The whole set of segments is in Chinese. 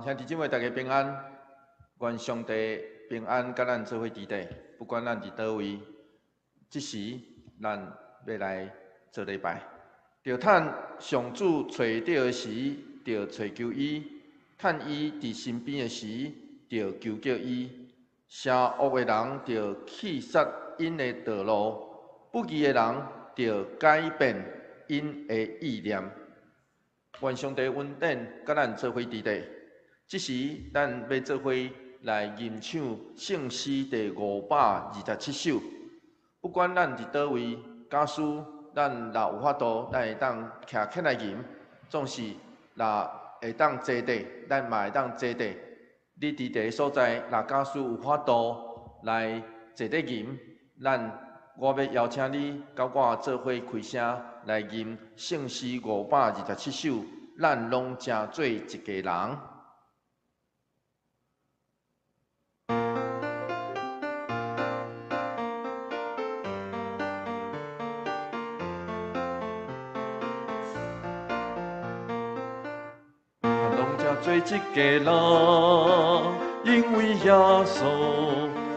兄弟姐妹，大家平安，愿上帝平安，甲咱做伙伫地，不管咱伫倒位，即时咱要来做礼拜。着趁上主找到的时，着找求伊；趁伊伫身边的时，着求叫伊。邪恶的人着弃杀因的道路，不义的人着改变因的意念。愿上帝恩典，甲咱做伙伫地。即时，咱要做伙来吟唱圣诗第527首。不管咱伫倒位，假使咱若有法度，咱会当徛起来吟；总是若会当坐地，咱嘛会当坐地。你伫第个所在，若假使有法度来坐地吟，我要邀请你，甲我做伙开声来吟圣诗527首。咱拢正做一家人。做一家人，因为耶稣，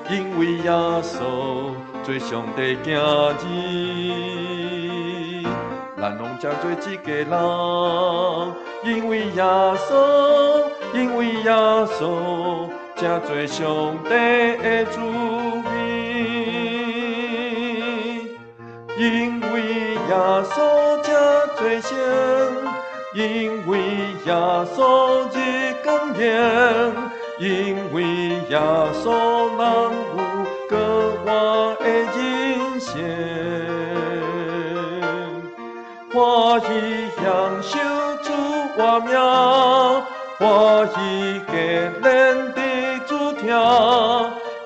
因为耶稣做上帝囝儿。咱拢正做一家人，因为耶稣，因为耶稣正做上帝的子民。因为耶稣正做圣。因为耶稣日更亮，因为耶稣人有格外的人生，欢喜享受主我名，欢喜给咱的主听，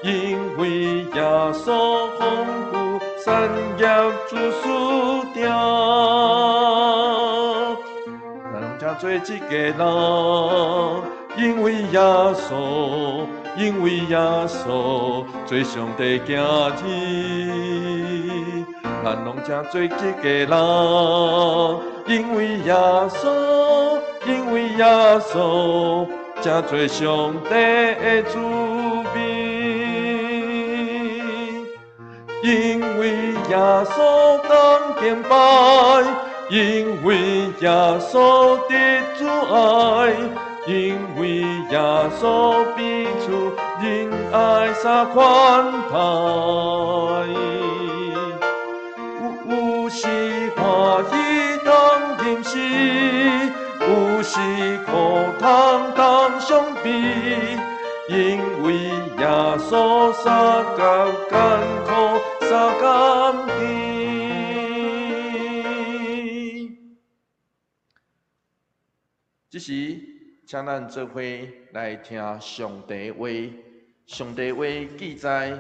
因为耶稣丰富产业主输定。做一家人，因为耶稣，因为耶稣做上帝囝儿。咱拢正做一家人，因为耶稣，因为耶稣正做上帝的子民。因为耶稣当敬拜。因为耶稣的主爱，因为耶稣彼此仁爱撒宽大，有时欢喜当吟诗，有时苦痛当相比，因为耶稣撒甘艰苦撒甘甜。这时，请咱做伙来听上帝话。上帝话记载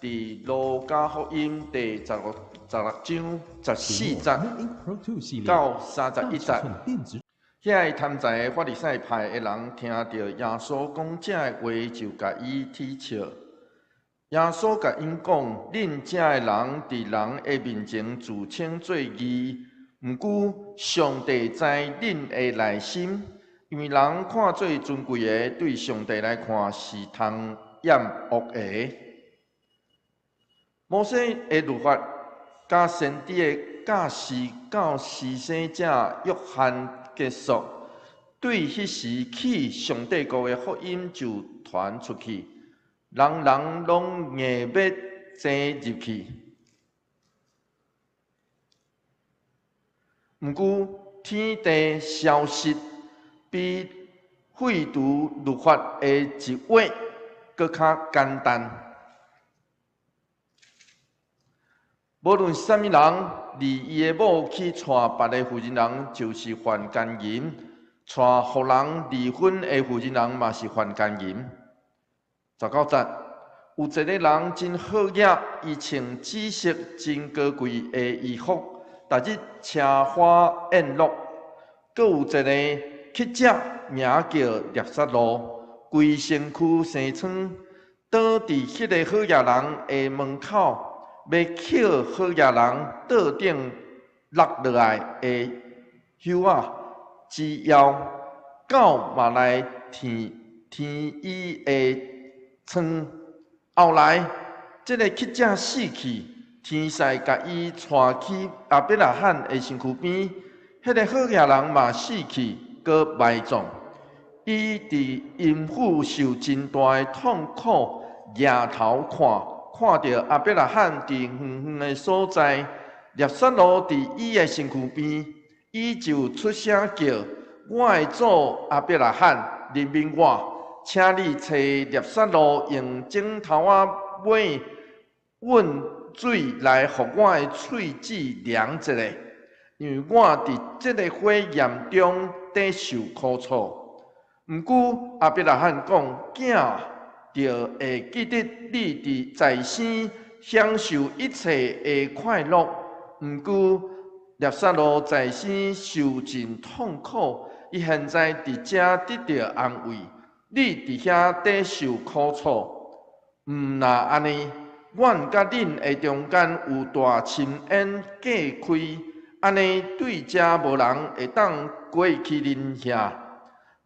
伫《路加福音》第16章14节到31节。遐个贪财法利赛派的人听到耶稣讲这个话，就甲伊踢笑。耶稣甲因讲：恁这个人伫人的面前自称做义。毋过，上帝知恁的内心，因为人看做尊贵的，对上帝来看是通厌恶的。摩西的律法，甲先知的教示到施洗者约翰结束，对迄时起上帝国的福音就传出去，人人拢硬要进入去。毋过，天地消失，比废除律法的一话搁较简单。无论啥物人，离伊的某去娶别的妇人人，就是犯奸淫；娶互人离婚的妇人人，嘛是犯奸淫。19节，有一个人真好业，伊穿紫色真高贵的衣服。逐日车花宴乐，阁有一个乞者，名叫列撒路，规身躯生疮，倒伫迄个好业人的门口，要捡好业人桌顶落来的叶仔，只要狗嘛来伊会创。后来，这个乞者死去，天使甲伊带去阿伯拉罕的身躯边，迄个好野人嘛死去，搁埋葬。伊伫阴府受真大的痛苦，仰头看到阿伯拉罕伫远远的所在，列撒罗伫伊的身躯边，伊就出声叫：“我的祖阿伯拉罕，怜悯我，请你找列撒罗用枕头仔尾温水来，互我的喙齿凉一下，因为我伫这个火焰中得受苦楚。”毋过阿伯拉罕讲：“囝，就会记得你伫在生享受一切的快乐。毋过列撒罗在生受尽痛苦，伊现在伫遮得到安慰，你伫遐得受苦楚。毋若安尼，阮甲恁的中间有大深渊隔开，安尼对遮无人会当过去恁遐。”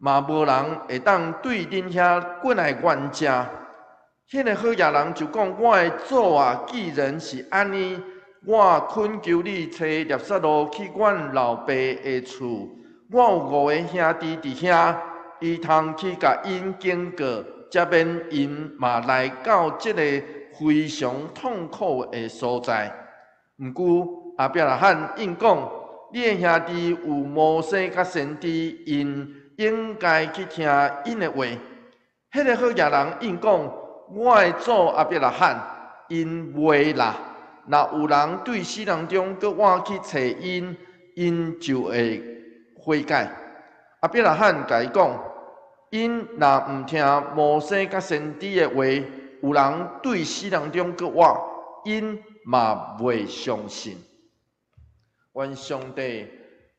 嘛无人会当对恁遐过来冤家。迄个好野人就讲：“我的祖啊，既然是安尼，我恳求你找列撒罗去阮老爸的厝。我有5个兄弟伫遐，伊通去甲因警告，才免因嘛来到这个非常痛苦的所在。”毋过阿伯拉罕应讲：“你的兄弟有摩西甲先知，因应该去听因的话。”迄个好野人应讲：“我的祖阿伯拉罕，因袂啦。若有人对死人中搁我去找因，因就会悔改。”阿伯拉罕甲伊讲：“因若毋听摩西甲先知的话，有人对死人中搁我，因嘛袂相信。”愿上帝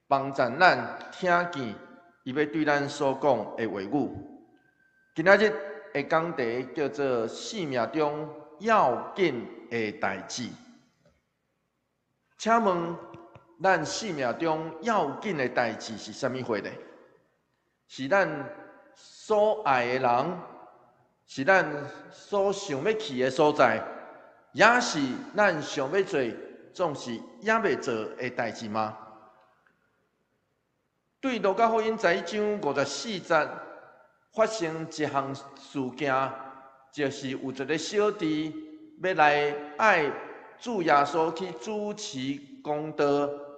帮助咱听见伊要对咱所讲的话语。今仔日的讲题叫做“生命中要紧的代志”。请问，咱生命中要紧的代志是啥物货呢？是咱所爱的人，是咱所想要去的所在，也是咱想要做，总是也袂做的代志吗？对路加福音11章54节发生一项事件，就是有一个小弟要来爱主耶稣去主持公道，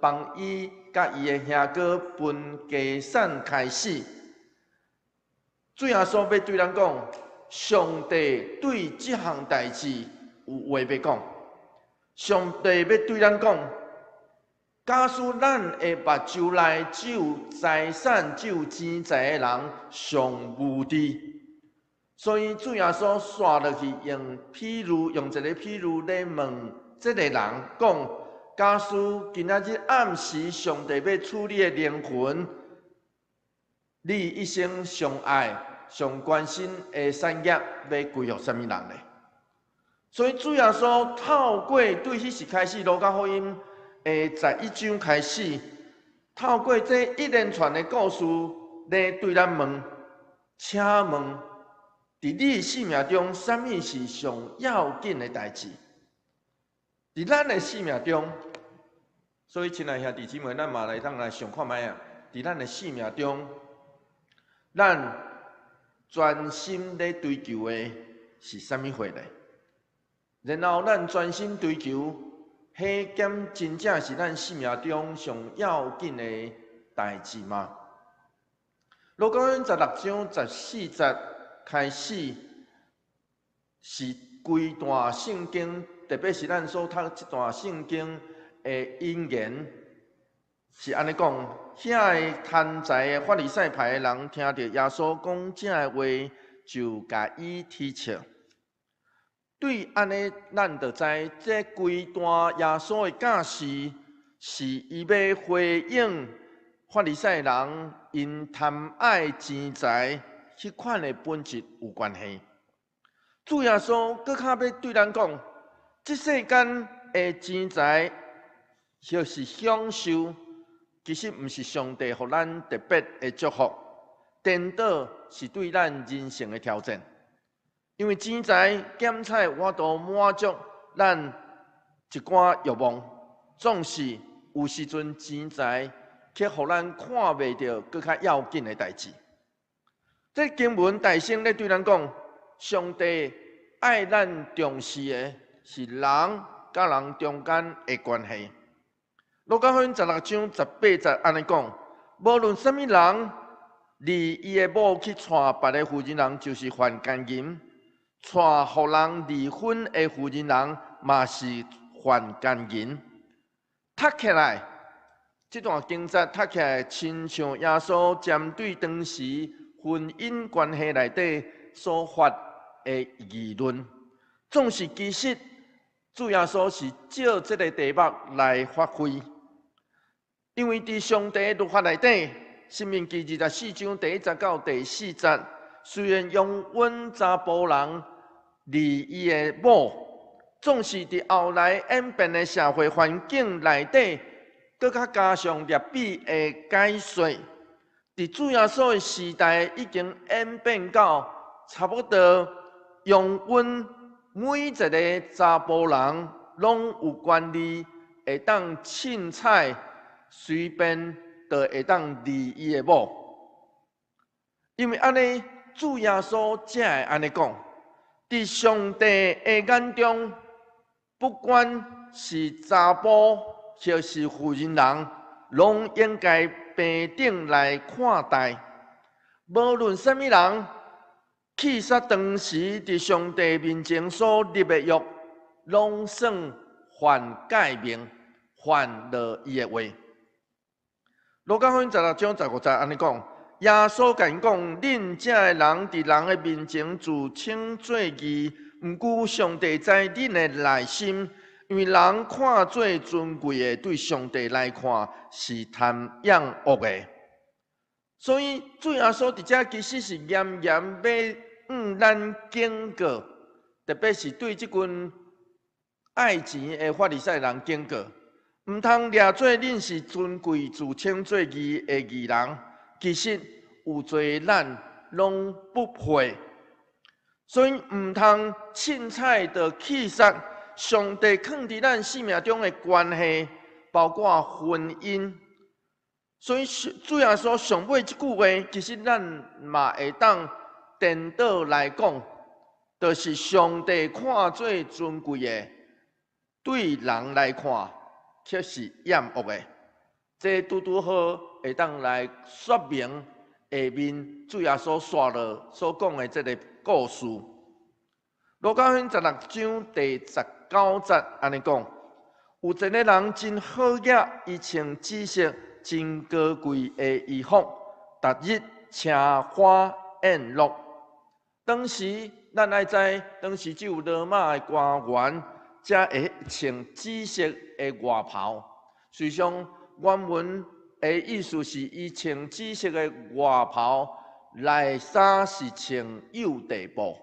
帮伊甲伊的兄哥分家产开始。主耶稣要对咱讲，上帝对这项代志有话要讲。上帝要对咱讲，假使咱的目睭内只有财产、只有钱财的人，上无知。所以主耶稣刷落去用一个譬如来问这个人讲：假使今仔日暗时，上帝要处理的灵魂，你一生上爱、上关心的产业要归予什么人呢？所以主耶稣透过对迄时开始，路加福音11章开始，透过这一连串的故事来对咱问：请问，伫你生命中，什么是上要紧的代志？伫咱的生命中，所以亲爱兄弟姊妹，咱嘛来当来想看卖啊！伫咱的生命中，咱专心咧追求的是啥物货呢？然后咱专心追求，迄件真正是咱生命中上要紧的代志吗？路加福音16章14节开始，是规段圣经，特别是咱所读这段圣经的引言，是安尼讲：遐个贪财的法利赛派的人听到耶稣讲这个话，就甲伊踢笑。对安尼，咱就知这规段耶稣的教示，是伊要回应法利赛人因贪爱钱财迄款的本质有关系。主耶稣搁较要对咱讲，这世间的钱财就是享受，其实毋是上帝互咱特别的祝福，颠倒是对咱人生的挑战。因为钱财减菜，我都满足咱一寡欲望，总是有时阵钱财却互咱看袂到更较要紧的代志。这经文大声咧对咱讲，上帝爱咱重视的是人甲人中间的关系。路加福音16章18节安尼讲，无论什么人，离伊的某去娶别个妇人人，就是犯奸淫；娶互人离婚的妇人人，嘛是犯奸淫。读起来，这段经节读起来，亲像耶稣针对当时婚姻关系内底所发的议论，总是其实主耶稣是照这个题目来发挥。因为伫上帝的律法内底，《申命记》24章第1节到第4节，虽然用阮查甫人离伊的某，总是伫后来演变的社会环境内底，搁较加上列比的解说。伫主耶稣的时代，已经演变到差不多用阮每一个查甫人拢有权利会当凊彩。随便就会当离伊的某，因为安尼主耶稣才会安尼讲，伫上帝的眼中，不管是查甫或是妇人人，拢应该平等来看待。无论什么人，去杀当时伫上帝面前所立的约，拢算犯诫命，犯了伊的话。路加福音16章15节安尼讲，耶稣甲因讲：恁这个人伫人的面前自称做义，毋过上帝知恁的内心，因为人看做尊贵的，对上帝来看是贪仰恶的。所以主耶稣伫遮其实是严严要咱警告，特别是对即群爱钱的法利赛人警告。毋通掠做恁是尊贵、自称做义的义人，其实有侪咱拢不配，所以毋通凊彩的去杀上帝放伫咱生命中的关系，包括婚姻。所以主耶稣上尾即句话，其实咱嘛会当颠倒来讲，就是上帝看做尊贵的，对人来看。却是厌恶的，这拄拄好会当来说明下面主耶稣说了所讲的这个故事。路加福音16章第19节安尼讲，有一个人真好业，伊穿紫色真高贵的衣服，逐日请花宴乐。当时咱爱知，当时只有罗马的官员才会穿紫色的外袍。实际上，原文的意思是，伊穿紫色的外袍，内衫是穿幼地布。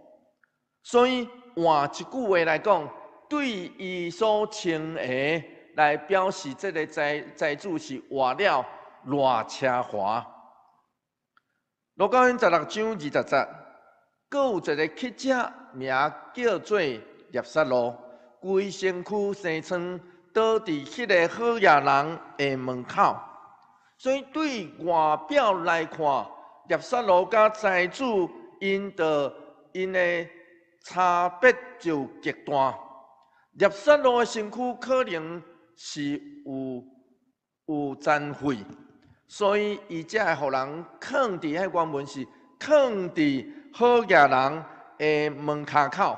所以换一句话来讲，对伊所穿的来表示，这个财主是活了偌奢华。路加福音16章20节，阁有一个乞者，名叫做列撒罗。规身躯生疮，倒伫迄个好野人的门口。所以对外表来看，列撒罗甲财主因的差别就极大。列撒罗的身躯可能是有残废，所以伊才会互人放伫迄原文是放伫好野人的门骹口。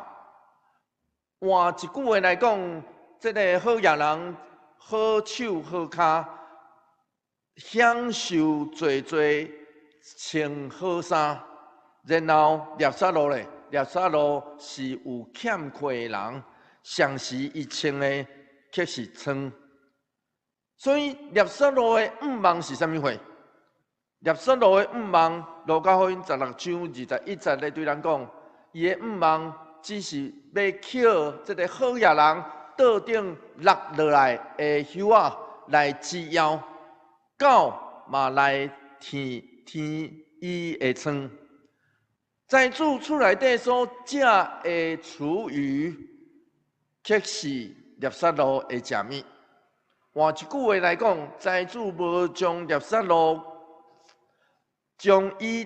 换一句话来讲，这个好野人好手好脚，享受侪穿好衫，然后列撒罗咧，列撒罗是有欠缺的人，上时伊穿的却是疮。所以列撒罗的愿望是啥物货？列撒罗的愿望，路加福音16章21节咧对咱讲，伊的愿望。只是要捡这个好野人桌顶落落来的叶仔来止枵，狗嘛来舔伊的疮。财主厝内底所食的厨余，却是垃圾路的食物。换一句话来讲，财主无将垃圾路将伊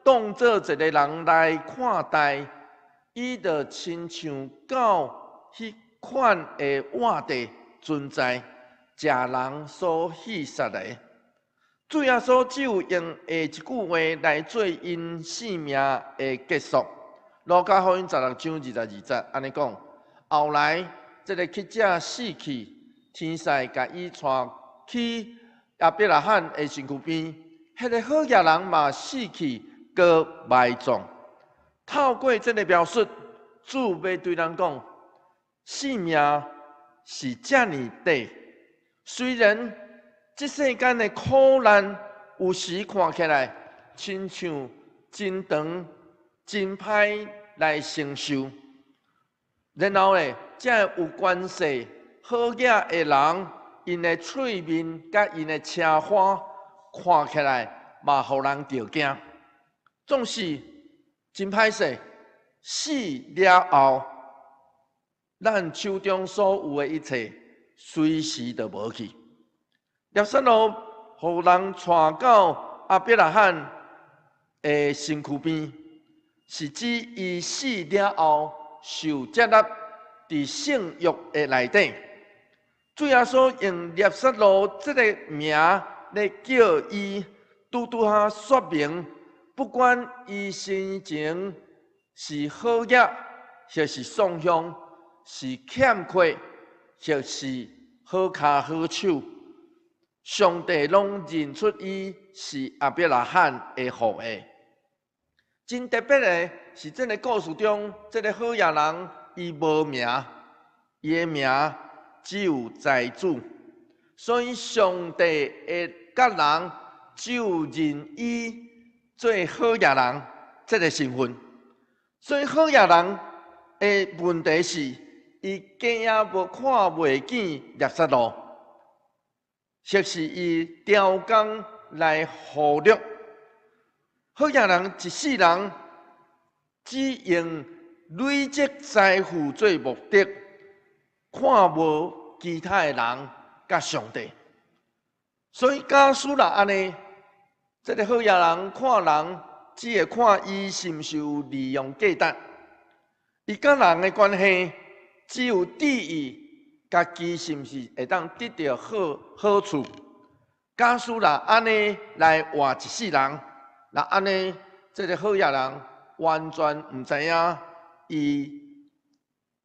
当做一个人来看待，伊就亲像狗迄款的活地存在，食人所戏杀的。主耶稣只有用一句话来做因性命的结束。路加福音16章22节安尼讲：后来，这个乞者死去，天使甲伊带去亚伯拉罕的身躯边。迄个好野人嘛死去，搁埋葬。透过这个描述，主要对人讲：性命是遮尔短，虽然这世间的苦难有时看起来亲像真长、真歹来承受，然后呢，才有关系好野的人，因的嘴面甲因的车花看起来嘛，互人着惊。总是真歹势，死了后，咱手中所有的一切，随时就无去。垃圾路，互人带到亚伯拉罕的身躯边，是指伊死了后受接纳伫圣约的内底。主耶稣用垃圾路这个名来叫伊，拄啊说明，不管伊生前是好业，或是丧凶，是欠缺，或是好脚好手。上帝拢认出伊是亚伯拉罕的后裔。真特别的是，这个故事中，这个好野人伊无名，伊的名只有财主，所以上帝会甲人只有认伊做好野人这个身份。所以好野人的问题是，伊竟也无看袂见垃圾路。或是伊雕工来忽略，好野人一世人只用累积财富做目的，看无其他的人甲上帝。所以假使若安尼，这个好野人看人只会看伊是毋是有利用价值，伊甲人的关系只有利益。家己是毋是会当得到好处？假使若安尼来活一世人，若安尼，这个好野人完全毋知影伊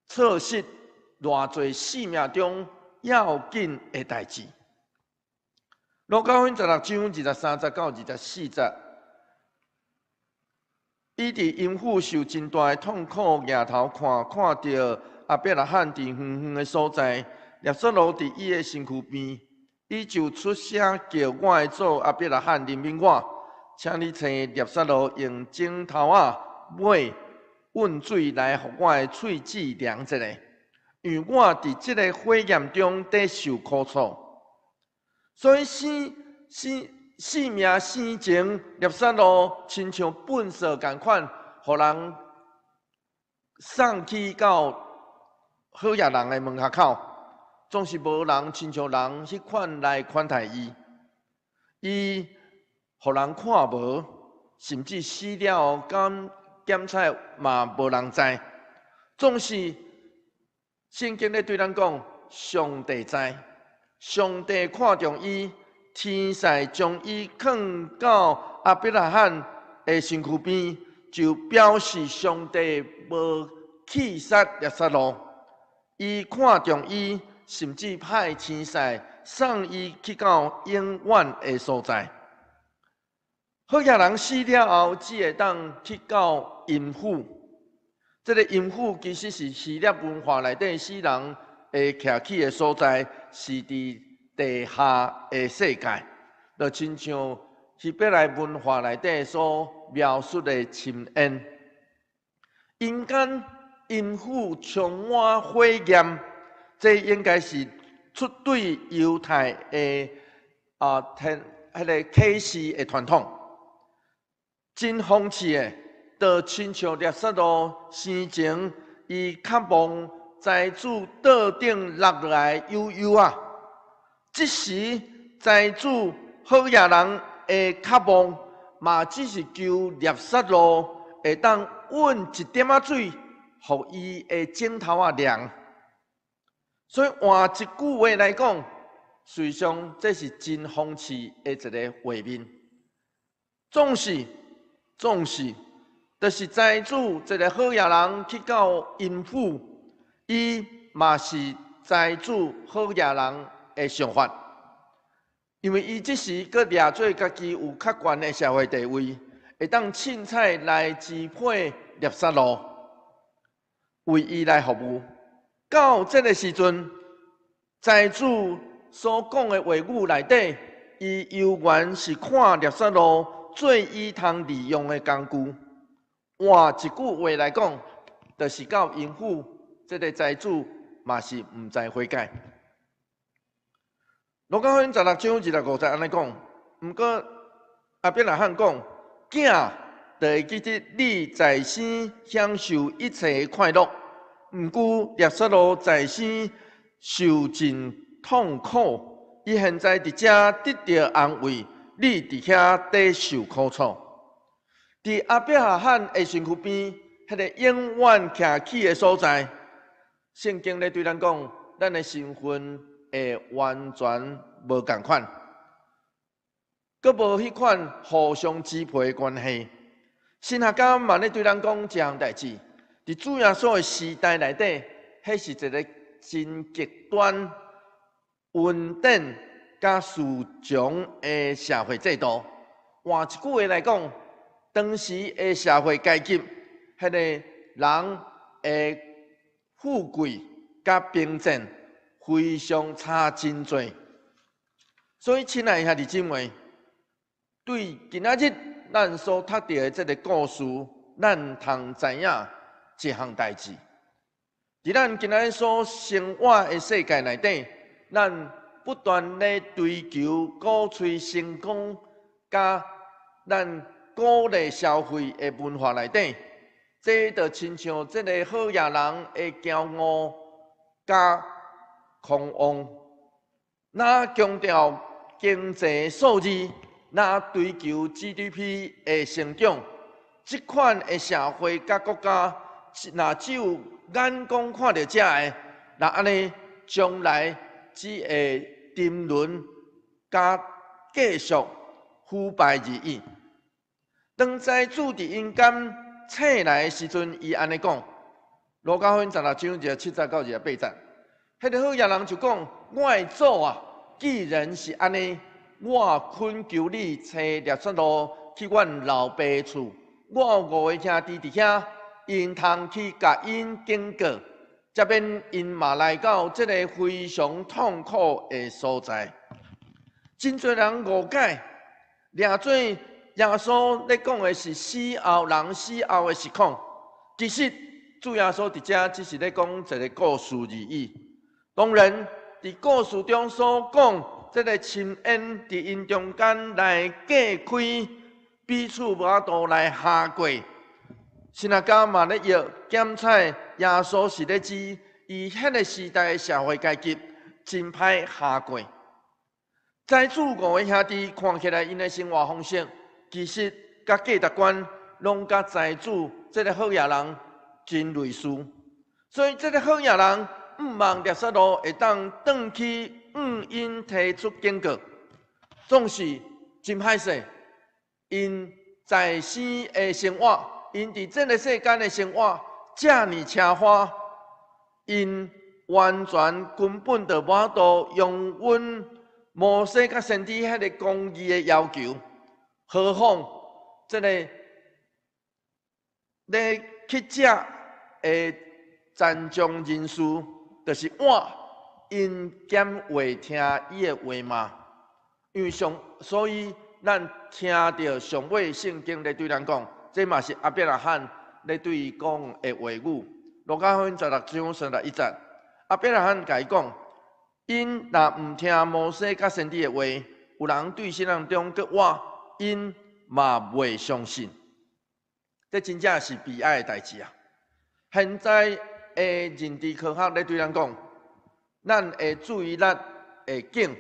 错失偌侪生命中要紧的代志。路加福音16章23节到24节，伊伫阴府受真大的痛苦，抬头看到亚伯拉罕伫远远的所在，垃圾路伫伊的身躯边，伊就出声叫我的祖亚伯拉罕怜悯我，请你找垃圾路用枕头尾温水来，互我的喙齿凉一下，因为我伫这个火焰中得受苦楚。所以性命生前，垃圾路亲像粪扫共款，互人送去到好野人的门下口，总是无人亲像人迄款来款待伊。伊互人看无，甚至死了后检测嘛无人知。总是圣经咧对咱讲，上帝知，上帝看重伊，天使将伊放到亚伯拉罕的身躯边，就表示上帝无弃杀垃圾路。伊看重伊，甚至派天使送伊去到永远的所在。好野人死了后，只会当去到阴府。这个阴府其实是希腊文化内底死人会徛起的所在，是伫地下的世界，就亲像希伯来文化内底所描述的深渊。阴间阴府充满火焰，这应该是出对犹太的迄个启示的传统。真讽刺的，就亲像列塞罗生前伊渴望财主桌顶落来悠悠啊，即时财主好野人的渴望，嘛只是求列塞罗会当运一点仔水，互伊的枕头啊凉。所以换一句话来讲，实际上这是真讽刺的一个画面。总是，就是财主一个好野人去到阴府，伊嘛是财主好野人的想法，因为伊即时阁掠做家己有较悬的社会地位，会当凊彩来支配猎杀路，为伊来服务。到这个时阵，财主所讲的话语内底，伊犹原是看猎杀路做伊通利用的工具。换一句话来讲，就是到阴府，这个财主嘛是毋知悔改。路加福音16章26-50安尼讲，毋过阿伯拉罕讲，囝就会记得你在生享受一切快乐，毋过列塞罗在生受尽痛苦，伊现在伫遮得到安慰，你伫遐得受苦楚。伫阿伯拉罕的身躯边，迄个永远徛起的所在，圣经咧对咱讲，咱的身份会完全无共款，阁无迄款互相支配的关系。神学家嘛咧对咱讲一项代志，伫主耶稣的时代内底，迄是一个真极端、稳定甲顺从的社会制度。换一句话来讲，当时的社会阶级，迄个人的富贵甲贫贱非常差真多。所以，亲爱的兄弟姊妹，对今仔日咱所读到的这个故事，咱通知影一项代志。伫咱今仔日所生活的世界内底，咱不断咧追求鼓吹成功，甲咱鼓励消费的文化内底，这就亲像这个好野人的骄傲甲狂妄，那强调经济数字，那追求 GDP 的成长，这款的社会甲国家，若只有眼光看到这个，那安尼将来只会沉沦，甲继续腐败而已。当财主伫阴间醒来的时阵，伊安尼讲：路加福音16章27-28节，迄个好野人就讲：我的主啊，既然是安尼，我恳求你找列塞罗去阮老爸厝，我5个兄弟伫遐，因通去甲因警告，才免因嘛来到这个非常痛苦的所在。真侪人误解，掠做耶稣咧讲的是死后人死后的实况，其实主耶稣伫遮只是咧讲一个故事而已。当然，伫故事中所讲，这个深渊伫因中间来隔开，彼此无法度来下过。神学家嘛咧要检测耶稣是咧指伊迄个时代的社会阶级真歹下过。财主5个兄弟看起来因的生活方式，其实甲价值观拢甲财主这个好野人真类似，所以这个好野人毋望列塞罗会当转去因提出警告，总是真歹势。因在生的生活，因伫这个世间的生活遮尔奢华，因完全根本就无法度用阮摩西甲先知迄个公义的要求，何况这个咧去食的残障人士，就是我，因减话听伊的话嘛。因为所以咱听到上尾圣经咧对咱讲，这嘛是阿伯拉罕咧对伊讲的话语。路加福音16章31节，阿伯拉罕甲伊讲：因若毋听摩西甲先知的话，有人对心人中搁我，因嘛袂相信。这真正是悲哀的代志啊！现在的认知科学咧对咱讲，咱会注意力会紧，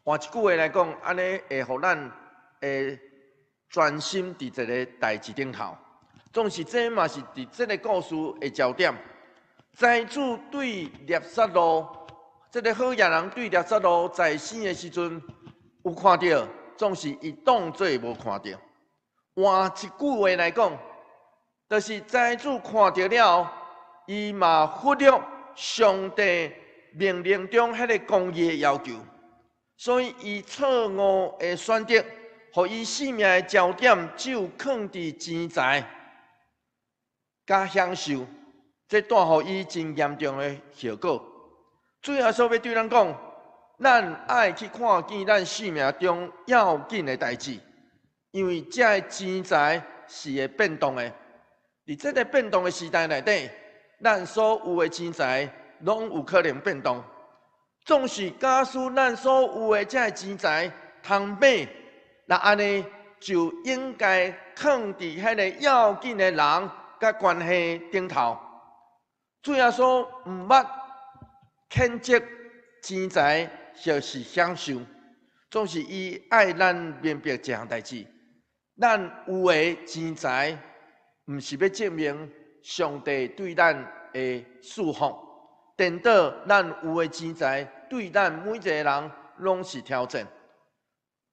换一句话来讲，安尼会互咱会专心伫一个代志顶头。总是这嘛是伫这个故事的焦点。财主对列撒罗，这个好野人对列撒罗在生的时阵有看到，总是伊当作无看到。换一句话来讲，就是财主看到了，伊嘛忽略上帝命令中迄个公义的要求，所以伊错误的选择，互伊生命的焦点只有放伫钱财。甲享受，这带予伊真严重的后果。主要说要对咱讲，咱爱去看见咱生命中要紧的代志，因为这个钱财是会变动的。伫这个变动的时代内底，咱所有的钱财拢有可能变动。总是假使咱所有的这个钱财通买，那安尼就应该放伫迄个要紧的人甲关系顶头。主要说毋捌谴责钱财就是享受，总是伊爱咱明白这项代志。咱有的钱财，毋是要证明上帝对咱的祝福，颠倒咱有的钱财对咱每一个人拢是挑战。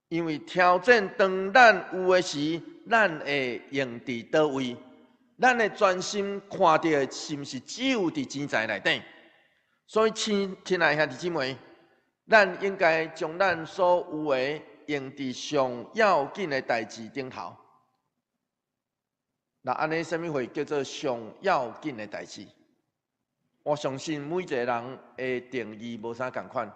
因为挑战当咱有的时，咱会用伫倒位？咱的专心看到的是毋是只有伫钱财内底？所以，亲爱兄弟姊妹，咱应该将咱所有的用伫上要紧的代志顶头。那安尼，什么会叫做上要紧的代志？我相信每一个人的定义无啥共款。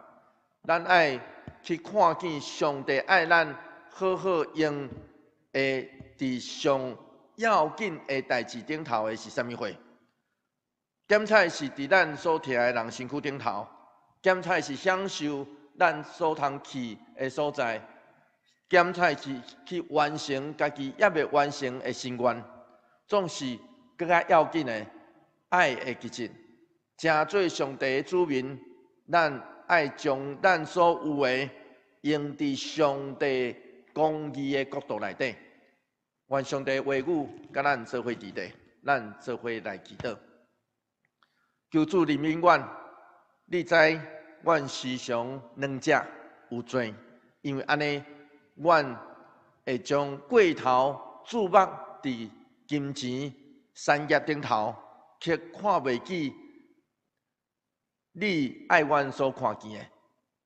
咱爱去看见上帝爱咱，好好用的伫上要紧的代志顶头的是啥物货？检彩是伫咱所徛的人身躯顶头，检彩是享受咱所通去的所在，检彩是去完成家己还未完成的心愿，总是更加要紧的爱的基进，诚做上帝的子民，咱爱将咱所有的用伫上帝公义的角度内底。愿上帝话语甲咱做伙伫地，咱做伙来祈祷。求主怜悯阮，你知阮时常软弱有罪，因为安尼，阮会将过头注目伫金钱、产业顶头，却看袂起你爱阮所看见的。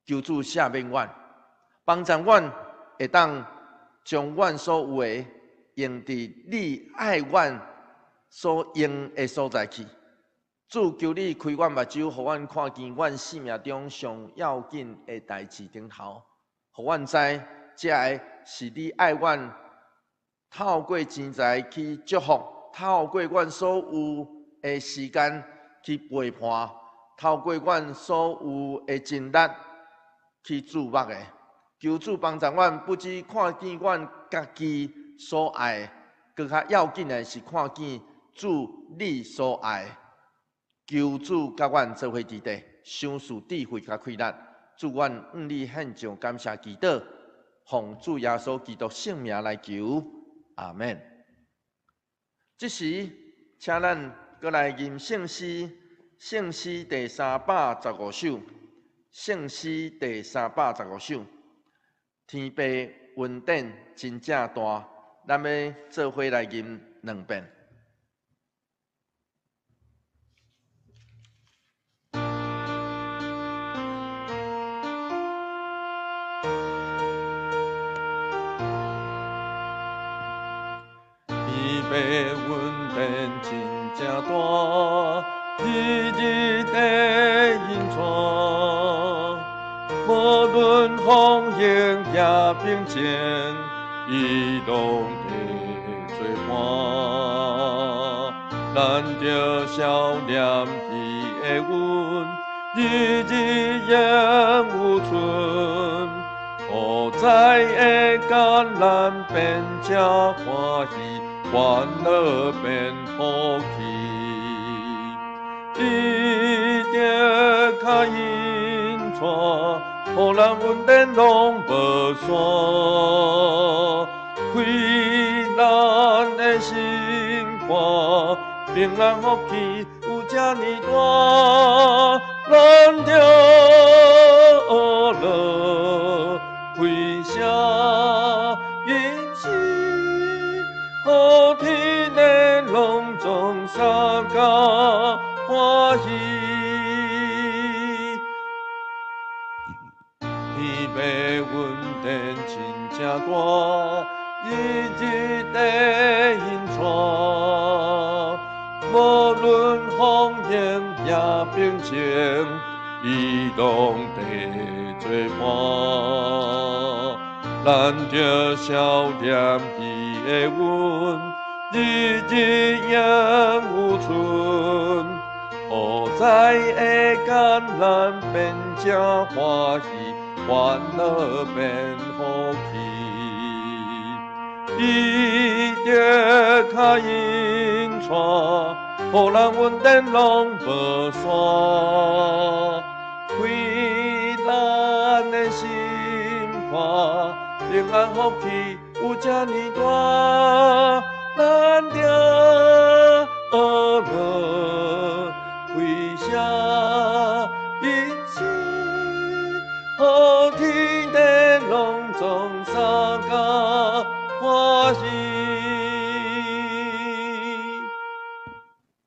求主赦免阮，帮助阮会当将阮所有的用伫你爱阮所用的所在去。主求你开阮目睭，互阮看见阮生命中上要紧的代志顶头，互阮知这个是你爱阮，透过钱财去祝福，透过阮所有的时间去陪伴，透过阮所有的精力去注目的。求主帮助阮，不只看见阮家己所爱，更较要紧的是看见主你所爱。求主甲阮做伙伫地，赏赐智慧甲开力，祝阮向你献上感谢祈祷，奉主耶稣基督圣名来求，阿门。这时，请咱搁来吟圣诗，圣诗第315首，圣诗第315首。天父恩典真正大，咱要做伙来吟2遍。天父恩典真正大，日日地隐藏，无论风雨也并肩，伊拢会作伴。咱着少念伊的恩，日日永有存。何在会甲咱变这欢喜？欢乐变福气。伊着较因带，互人稳定拢无散。开咱的心肝，平安福气有这呢大，咱着乐开声因心，好天的隆重三家欢喜。天要稳定真正大，日日地因带，无论风险也平静，伊拢地作伴。咱着笑念伊的恩，日日永有存。好在会艰难变正欢喜，欢乐变福气。伊着较因带，互人稳定拢无散。开咱的心肝，平安福气有这呢大，咱着乐开声因心，好天地隆重三家欢喜。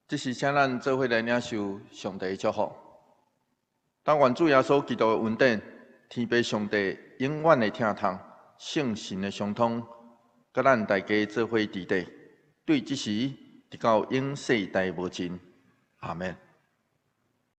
这是请咱做伙来领受上帝的祝福。但愿主耶稣基督的恩典、天父上帝永远的听从、圣神的相通，甲咱大家做伙伫地，对这时直到永世代无尽。阿门。